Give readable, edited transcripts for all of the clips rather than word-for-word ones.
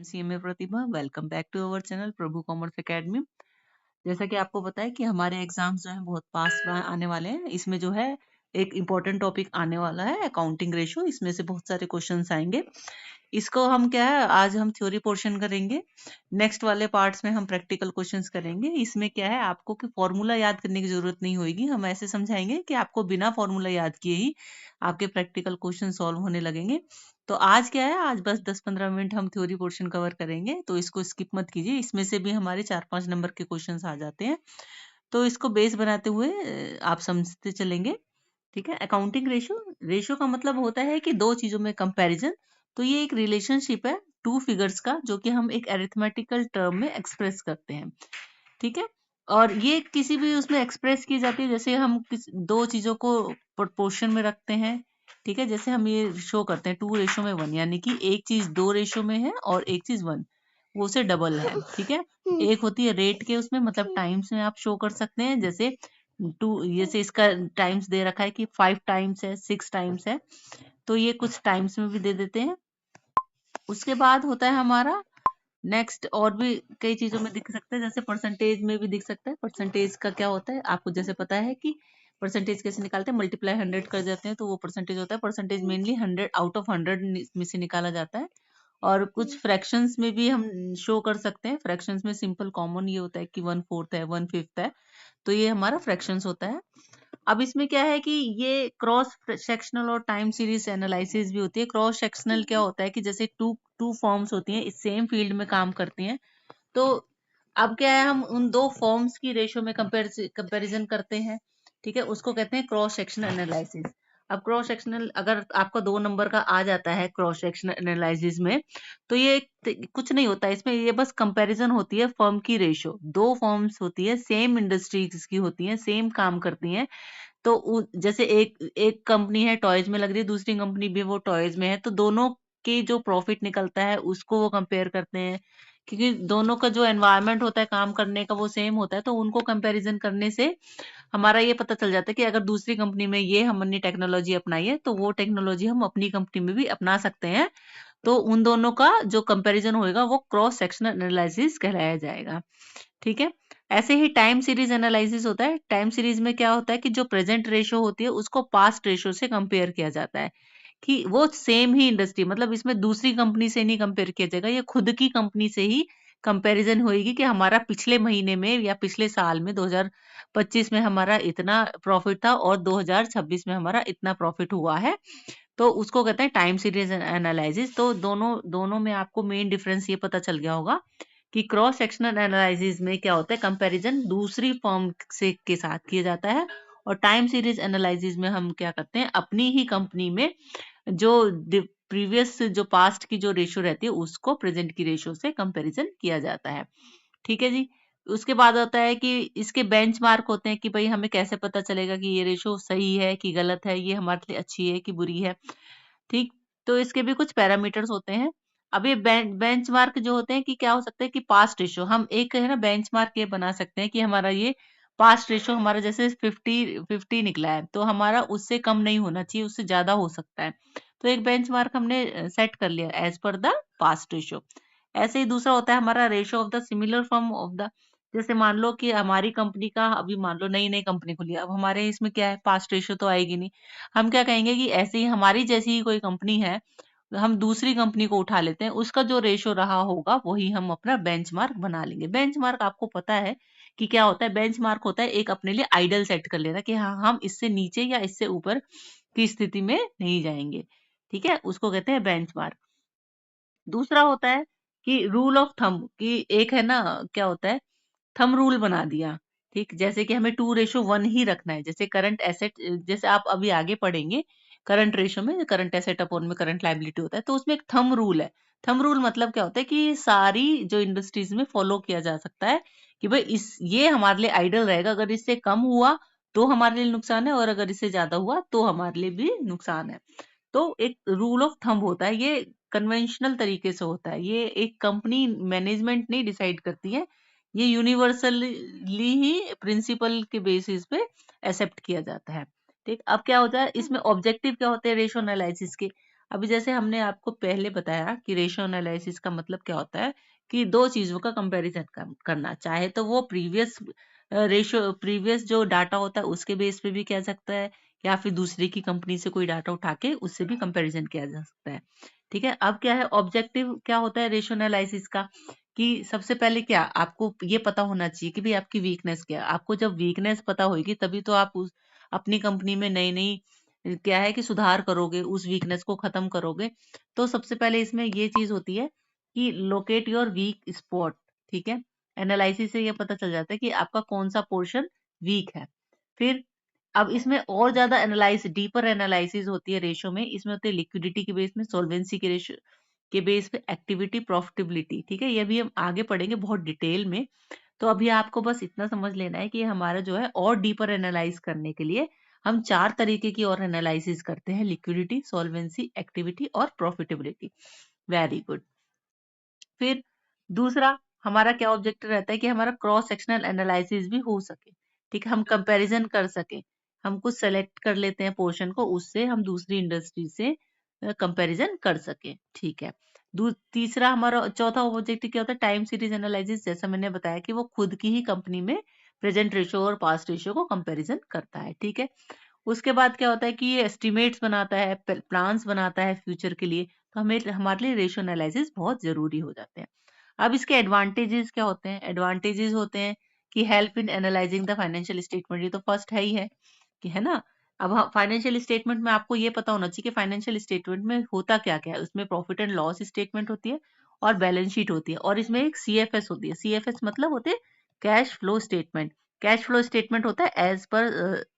CMA Pratibha. Welcome back to our channel Prabhu commerce academy. जैसा कि आपको पता है कि हमारे एग्जाम्स जो हैं बहुत पास में आने वाले हैं। इसमें जो है एक इम्पोर्टेंट टॉपिक आने वाला है अकाउंटिंग रेशो। इसमें से बहुत सारे क्वेश्चंस आएंगे। इसको हम क्या है, आज हम थ्योरी पोर्शन करेंगे। नेक्स्ट वाले पार्ट्स में हम प्रैक्टिकल क्वेश्चंस करेंगे। इसमें क्या है, आपको कि फॉर्मूला याद करने की जरूरत नहीं होगी। हम ऐसे समझाएंगे कि आपको बिना फॉर्मूला याद किए ही आपके प्रैक्टिकल क्वेश्चन सॉल्व होने लगेंगे। तो आज क्या है, आज बस 10-15 मिनट हम थ्योरी पोर्शन कवर करेंगे, तो इसको स्किप मत कीजिए। इसमें से भी हमारे 4-5 नंबर के क्वेश्चंस आ जाते हैं, तो इसको बेस बनाते हुए आप समझते चलेंगे। ठीक है। अकाउंटिंग रेशो, रेशो का मतलब होता है कि दो चीजों में कंपैरिजन। तो ये एक रिलेशनशिप है टू फिगर्स का, जो कि हम एक अरिथमेटिकल टर्म में एक्सप्रेस करते हैं। ठीक है। और ये किसी भी उसमें एक्सप्रेस की जाती है, जैसे हम दो चीजों को प्रोपोर्शन में रखते हैं। ठीक है। जैसे हम ये शो करते हैं 2:1, यानी कि एक चीज 2 रेशो में है और एक चीज 1, वो उसे डबल है। ठीक है। एक होती है रेट के, उसमें मतलब टाइम्स में आप शो कर सकते हैं। जैसे जैसे इसका टाइम्स दे रखा है कि 5 टाइम्स है, 6 टाइम्स है, तो ये कुछ टाइम्स में भी दे देते हैं। उसके बाद होता है हमारा नेक्स्ट, और भी कई चीजों में दिख सकता है, जैसे परसेंटेज में भी दिख सकता है। परसेंटेज का क्या होता है, आपको जैसे पता है कि परसेंटेज कैसे निकालते हैं, मल्टीप्लाई 100 कर देते हैं तो वो परसेंटेज होता है। परसेंटेज मेनली 100 आउट ऑफ 100 में से निकाला जाता है। और कुछ फ्रैक्शंस में भी हम शो कर सकते हैं। फ्रैक्शंस में सिंपल कॉमन ये होता है कि 1/4 है, 1/5 है, तो ये हमारा फ्रैक्शंस होता है। अब इसमें क्या है कि ये क्रॉस सेक्शनल और टाइम सीरीज एनालिसिस भी होती है। क्रॉस सेक्शनल क्या होता है कि जैसे टू टू फॉर्म्स होती हैं, इस सेम फील्ड में काम करती हैं, तो अब क्या है, हम उन दो फॉर्म्स की रेशो में कंपैरिजन करते हैं। ठीक है। उसको कहते हैं क्रॉस सेक्शनल एनालिसिस। अब क्रॉस सेक्शनल, अगर आपका 2 नंबर का आ जाता है क्रॉस सेक्शनल एनालिसिस में, तो ये कुछ नहीं होता है इसमें, ये बस कंपैरिजन होती है फर्म की रेशो। दो फर्म्स होती है, सेम इंडस्ट्रीज की होती हैं, सेम काम करती हैं। तो जैसे एक एक कंपनी है टॉयज में लग रही है, दूसरी कंपनी भी वो टॉयज में है, तो दोनों के जो प्रॉफिट निकलता है उसको वो कंपेयर करते हैं। क्योंकि दोनों का जो एनवायरनमेंट होता है काम करने का वो सेम होता है, तो उनको कंपैरिजन करने से हमारा ये पता चल जाता है कि अगर दूसरी कंपनी में ये हमने टेक्नोलॉजी अपनाई है, तो वो टेक्नोलॉजी हम अपनी कंपनी में भी अपना सकते हैं। तो उन दोनों का जो कंपैरिजन होएगा वो क्रॉस सेक्शनल एनालिसिस कहलाया जाएगा। ठीक है। ऐसे ही टाइम सीरीज एनालिसिस होता है। टाइम सीरीज में क्या होता है कि जो प्रेजेंट रेशो होती है उसको पास्ट रेशो से कंपेयर किया जाता है, कि वो सेम ही इंडस्ट्री, मतलब इसमें दूसरी कंपनी से नहीं कंपेयर किया जाएगा, ये खुद की कंपनी से ही कंपैरिजन होएगी कि हमारा पिछले महीने में या पिछले साल में 2025 में हमारा इतना प्रॉफिट था और 2026 में हमारा इतना प्रॉफिट हुआ है। तो उसको कहते हैं टाइम सीरीज एनालिसिस। तो दोनों दोनों में आपको मेन डिफरेंस ये पता चल गया होगा कि क्रॉस सेक्शनल एनालिसिस में क्या होता है, कंपैरिजन दूसरी फर्म से के साथ किया जाता है। और टाइम सीरीज एनालिसिस में हम क्या करते हैं, अपनी ही कंपनी में जो प्रीवियस जो पास्ट की जो रेशो रहती है उसको प्रेजेंट की रेशो से कंपैरिजन किया जाता है। ठीक है जी। उसके बाद होता है कि इसके बेंचमार्क होते हैं कि भाई हमें कैसे पता चलेगा कि ये रेशो सही है कि गलत है, ये हमारे लिए अच्छी है कि बुरी है। ठीक। तो इसके भी कुछ पैरामीटर्स होते हैं। अब ये बेंचमार्क जो होते हैं कि क्या हो सकता है कि पास्ट रेशो, हम एक है ना बेंचमार्क ये बना सकते हैं कि हमारा ये पास्ट रेशो हमारा जैसे 50 निकला है, तो हमारा उससे कम नहीं होना चाहिए, उससे ज्यादा हो सकता है। तो एक बेंचमार्क हमने सेट कर लिया as per the past ratio. ऐसे ही दूसरा होता है हमारा ratio of the similar firm of the, जैसे मान लो कि हमारी कंपनी का, अभी मान लो नई नई कंपनी खुली है, अब हमारे इसमें क्या है, पास्ट रेशो तो आएगी नहीं। हम क्या कहेंगे कि ऐसे ही हमारी जैसी ही कोई कंपनी है, हम दूसरी कंपनी को उठा लेते हैं, उसका जो रेशो रहा होगा वही हम अपना बेंचमार्क बना लेंगे। बेंचमार्क आपको पता है कि क्या होता है, बेंचमार्क होता है एक अपने लिए आइडल सेट कर लेना कि हाँ हम इससे नीचे या इससे ऊपर की स्थिति में नहीं जाएंगे। ठीक है। उसको कहते हैं बेंचमार्क। दूसरा होता है कि रूल ऑफ थंब, कि एक है ना, क्या होता है, थंब रूल बना दिया। ठीक। जैसे कि हमें 2:1 ही रखना है। जैसे करंट एसेट, जैसे आप अभी आगे पढ़ेंगे करंट रेशो में, करंट एसेट अपॉन में करंट लायबिलिटी होता है, तो उसमें एक थंब रूल है। थंब रूल मतलब क्या होता है कि सारी जो इंडस्ट्रीज में फॉलो किया जा सकता है कि भाई इस ये हमारे लिए आइडल रहेगा, अगर इससे कम हुआ तो हमारे लिए नुकसान है, और अगर इससे ज्यादा हुआ तो हमारे लिए भी नुकसान है। तो एक रूल ऑफ थंब होता है, ये कन्वेंशनल तरीके से होता है, ये एक कंपनी मैनेजमेंट नहीं डिसाइड करती है, ये यूनिवर्सली ही प्रिंसिपल के बेसिस पे एक्सेप्ट किया जाता है। ठीक। अब क्या होता है इसमें ऑब्जेक्टिव क्या होते हैं रेशो एनालिसिस के। अभी जैसे हमने आपको पहले बताया कि रेशियो एनालिसिस का मतलब क्या होता है कि दो चीजों का कंपैरिजन करना, चाहे तो वो प्रीवियस जो डाटा होता है उसके बेस पे भी किया सकता है, या फिर दूसरे की कंपनी से कोई डाटा उठा के उससे भी कंपैरिजन किया जा सकता है। ठीक है, अब क्या है ऑब्जेक्टिव क्या होता है रेशियो एनालिसिस का, कि सबसे पहले क्या आपको ये पता होना चाहिए कि भाई आपकी वीकनेस क्या है। आपको जब वीकनेस पता होगी तभी तो आप उस अपनी कंपनी में नई नई क्या है कि सुधार करोगे, उस वीकनेस को खत्म करोगे। तो सबसे पहले इसमें ये चीज होती है कि लोकेट योर वीक स्पॉट। ठीक है, एनालिसिस से ये पता चल जाता है कि आपका कौन सा पोर्शन वीक है। फिर अब इसमें और ज्यादा एनालाइज डीपर एनालिसिस होती है रेशो में। इसमें होती है लिक्विडिटी के बेस में, सोल्वेंसी के रेशो के बेस पे, एक्टिविटी, प्रॉफिटेबिलिटी। ठीक है, ये भी हम आगे पढ़ेंगे बहुत डिटेल में। तो अभी आपको बस इतना समझ लेना है कि हमारा जो है और डीपर एनालाइज करने के लिए हम 4 तरीके की और एनालिसिस करते हैं, लिक्विडिटी, सॉल्वेंसी, एक्टिविटी और प्रॉफिटेबिलिटी। Very good. फिर दूसरा हमारा क्या ऑब्जेक्टिव रहता है कि हमारा क्रॉस सेक्शनल एनालिसिस भी हो सके। ठीक है, हम कंपैरिजन कर सके, हम कुछ सेलेक्ट कर लेते हैं पोर्शन को, उससे हम दूसरी इंडस्ट्री से कंपैरिजन कर सके। ठीक है, तीसरा हमारा चौथा ऑब्जेक्टिव क्या होता है, टाइम सीरीज एनालिसिस। जैसा मैंने बताया कि वो खुद की ही कंपनी में प्रेजेंट रेशियो और पास्ट रेशियो को कंपैरिजन करता है। ठीक है, उसके बाद क्या होता है कि ये एस्टिमेट्स बनाता है, प्लान्स बनाता है फ्यूचर के लिए। तो हमें हमारे लिए रेशियो एनालिसिस बहुत जरूरी हो जाते हैं। अब इसके एडवांटेजेस क्या होते हैं, एडवांटेजेस होते हैं कि help in analysing the financial statement. ये तो फर्स्ट है ही है कि है ना। अब फाइनेंशियल स्टेटमेंट में आपको ये पता होना चाहिए कि फाइनेंशियल स्टेटमेंट में होता क्या क्या है। उसमें प्रॉफिट एंड लॉस स्टेटमेंट होती है और बैलेंस शीट होती है, और इसमें एक सीएफएस होती है। सीएफएस मतलब होते हैं cash flow statement. Cash flow statement होता है एज पर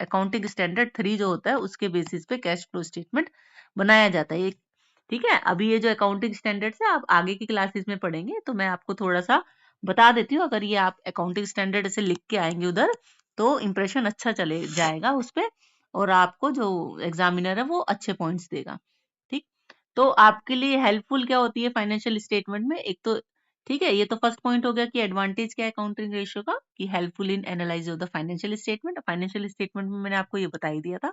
अकाउंटिंग स्टैंडर्ड 3 जो होता है उसके बेसिस पे कैश फ्लो स्टेटमेंट बनाया जाता है। ठीक है, अभी ये जो अकाउंटिंग स्टैंडर्ड्स है आप आगे की क्लासेस में पढ़ेंगे, तो मैं आपको थोड़ा सा बता देती हूँ। अगर ये आप अकाउंटिंग स्टैंडर्ड से लिख के आएंगे उधर तो इम्प्रेशन अच्छा चले जाएगा उस पे, और आपको जो एग्जामिनर है वो अच्छे पॉइंट्स देगा। ठीक, तो आपके लिए हेल्पफुल क्या होती है फाइनेंशियल स्टेटमेंट में, एक तो ठीक है, ये तो फर्स्ट पॉइंट हो गया कि एडवांटेज क्या है अकाउंटिंग रेशियो का, कि helpful in analyse of the financial statement. Financial statement में मैंने आपको ये बता ही दिया था।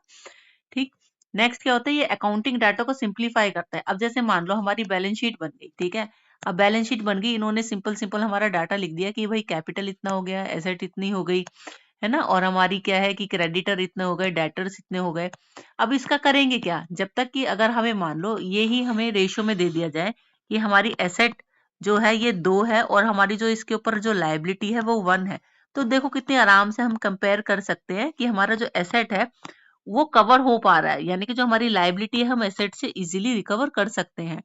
ठीक, नेक्स्ट क्या होता है, ये अकाउंटिंग डाटा को सिंप्लीफाई करता है। अब जैसे मान लो हमारी बैलेंस शीट बन गई, ठीक है, अब बैलेंस शीट बन गई, इन्होंने सिंपल सिंपल हमारा डाटा लिख दिया कि भाई कैपिटल इतना हो गया, एसेट इतनी हो गई, है ना, और हमारी क्या है कि क्रेडिटर इतने हो गए, डेटर्स इतने हो गए। अब इसका करेंगे क्या, जब तक कि अगर हमें मान लो ये ही हमें रेशियो में दे दिया जाए कि हमारी एसेट जो है ये 2 है और हमारी जो इसके ऊपर जो लायबिलिटी है वो 1 है, तो देखो कितने आराम से हम कंपेयर कर सकते हैं कि हमारा जो एसेट है वो कवर हो पा रहा है, यानी कि जो हमारी लायबिलिटी है हम एसेट से इजीली रिकवर कर सकते हैं।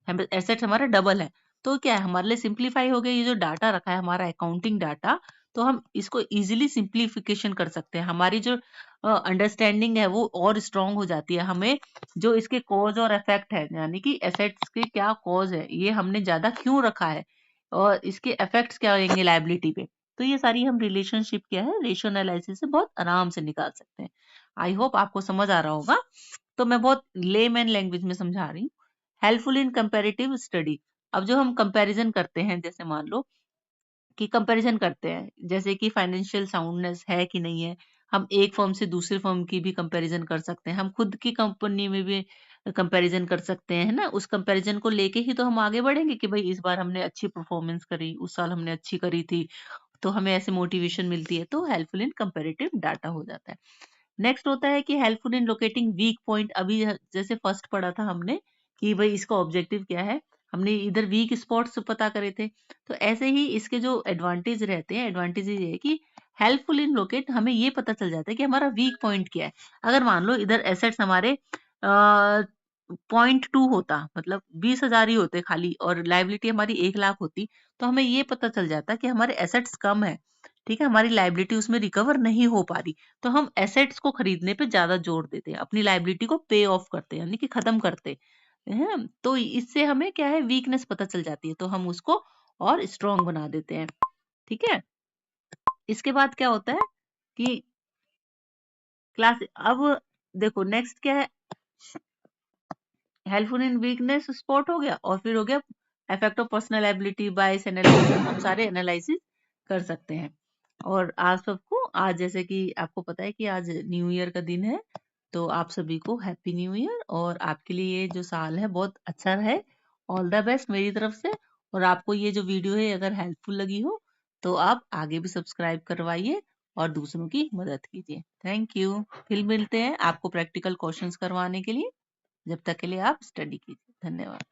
हम एसेट हमारा डबल है, तो क्या है हमारे लिए सिंप्लीफाई हो गया। ये जो डाटा रखा है हमारा अकाउंटिंग डाटा, तो हम इसको इजीली सिंप्लीफिकेशन कर सकते हैं। हमारी जो अंडरस्टैंडिंग है वो और स्ट्रांग हो जाती है। हमें जो इसके कॉज और इफेक्ट है, यानी कि एसेट्स के क्या कॉज है, ये हमने ज्यादा क्यों रखा है, और इसके इफेक्ट्स क्या होंगे लायबिलिटी पे, तो ये सारी हम रिलेशनशिप क्या है रेशियो एनालिसिस से बहुत आराम से निकाल सकते हैं। आई होप आपको समझ आ रहा होगा। तो मैं बहुत लेमैन लैंग्वेज में समझा रही हूँ। Helpful in comparative study. अब जो हम कंपैरिजन करते हैं, जैसे मान लो कि कंपैरिजन करते हैं जैसे कि फाइनेंशियल साउंडनेस है कि नहीं है, हम एक फर्म से दूसरे फर्म की भी कंपैरिजन कर सकते हैं, हम खुद की कंपनी में भी कंपैरिजन कर सकते हैं, है ना। उस कंपैरिजन को लेके ही तो हम आगे बढ़ेंगे कि भाई इस बार हमने अच्छी परफॉर्मेंस करी, उस साल हमने अच्छी करी थी, तो हमें ऐसे मोटिवेशन मिलती है। तो हेल्पफुल इन कंपैरेटिव डाटा हो जाता है। नेक्स्ट होता है कि helpful in locating weak point. अभी जैसे फर्स्ट पढ़ा था हमने कि भाई इसका ऑब्जेक्टिव क्या है, हमने इधर वीक स्पॉट्स पता करे थे। तो ऐसे ही इसके जो एडवांटेज रहते हैं, एडवांटेज ये है कि हेल्पफुल इन लोकेट, हमें ये पता चल जाता है कि हमारा वीक पॉइंट क्या है। अगर मान लो इधर एसेट्स हमारे 0.2 होता, मतलब 20,000 ही होते खाली, और लाइबिलिटी हमारी 1 लाख होती, तो हमें ये पता चल जाता कि हमारे एसेट्स कम है। ठीक है, हमारी लाइबिलिटी उसमें रिकवर नहीं हो पा रही, तो हम एसेट्स को खरीदने पे ज्यादा जोर देते हैं, अपनी लाइबिलिटी को पे ऑफ करते हैं, यानी कि खत्म करते हैं। तो इससे हमें क्या है वीकनेस पता चल जाती है, तो हम उसको और स्ट्रांग बना देते हैं। ठीक है, इसके बाद क्या होता है कि क्लास, अब देखो नेक्स्ट क्या है, हेल्पफुल इन वीकनेस स्पॉट हो गया, और फिर हो गया effect of personal ability bias analysis. हम सारे एनालिसिस कर सकते हैं। और आज सबको, आज जैसे कि आपको पता है कि आज न्यू ईयर का दिन है, तो आप सभी को हैप्पी न्यू ईयर, और आपके लिए ये जो साल है बहुत अच्छा रहे। ऑल द बेस्ट मेरी तरफ से। और आपको ये जो वीडियो है अगर हेल्पफुल लगी हो तो आप आगे भी सब्सक्राइब करवाइए और दूसरों की मदद कीजिए। Thank you. फिर मिलते हैं आपको प्रैक्टिकल क्वेश्चंस करवाने के लिए। जब तक के लिए आप स्टडी कीजिए। धन्यवाद।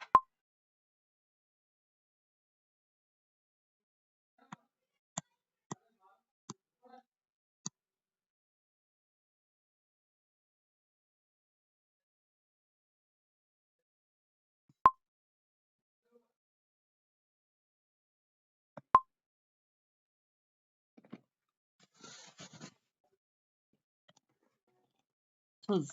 खुश